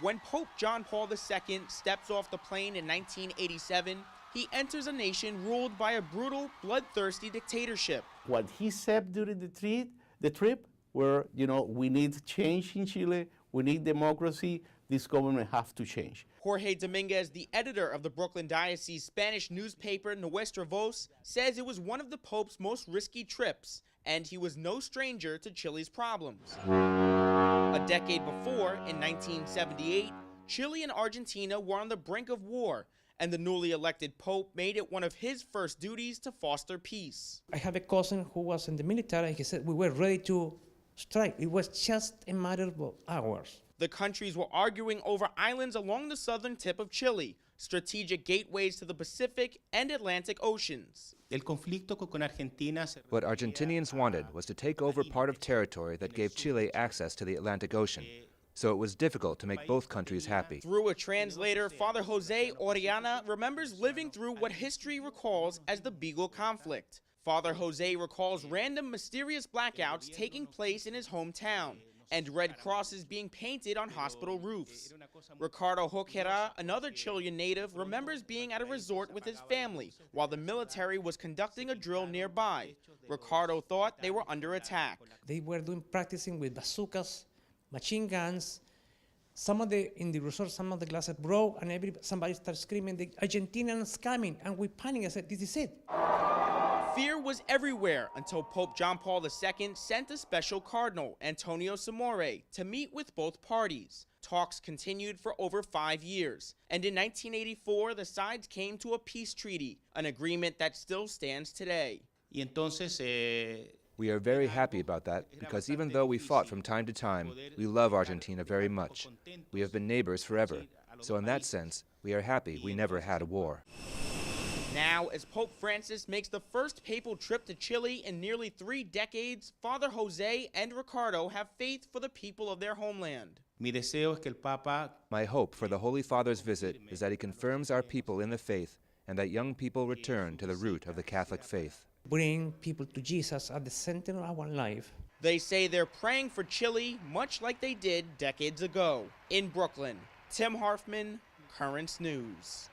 When Pope John Paul II steps off the plane in 1987, he enters a nation ruled by a brutal, bloodthirsty dictatorship. What he said during the trip were, we need change in Chile, we need democracy, this government has to change. Jorge Dominguez, the editor of the Brooklyn Diocese Spanish newspaper Nuestra Voz, says it was one of the Pope's most risky trips, and he was no stranger to Chile's problems. A decade before, in 1978, Chile and Argentina were on the brink of war, and the newly elected Pope made it one of his first duties to foster peace. I have a cousin who was in the military, and he said we were ready to strike. It was just a matter of hours. The countries were arguing over islands along the southern tip of Chile, strategic gateways to the Pacific and Atlantic Oceans. What Argentinians wanted was to take over part of territory that gave Chile access to the Atlantic Ocean. So it was difficult to make both countries happy. Through a translator, Father Jose Orellana remembers living through what history recalls as the Beagle Conflict. Father Jose recalls random mysterious blackouts taking place in his hometown and red crosses being painted on hospital roofs. Ricardo Joquera, another Chilean native, remembers being at a resort with his family while the military was conducting a drill nearby. Ricardo thought they were under attack. They were practicing with bazookas, machine guns. In the resort, some of the glasses broke, and somebody started screaming, "The Argentinians coming!" And we panicked. I said, "This is it." Fear was everywhere until Pope John Paul II sent a special cardinal, Antonio Samore, to meet with both parties. Talks continued for over 5 years, and in 1984, the sides came to a peace treaty, an agreement that still stands today. We are very happy about that because even though we fought from time to time, we love Argentina very much. We have been neighbors forever, so in that sense, we are happy we never had a war. Now, as Pope Francis makes the first papal trip to Chile in nearly 3 decades, Father Jose and Ricardo have faith for the people of their homeland. My hope for the Holy Father's visit is that he confirms our people in the faith and that young people return to the root of the Catholic faith. Bring people to Jesus at the center of our life. They say they're praying for Chile much like they did decades ago. In Brooklyn, Tim Harfmann, Currents News.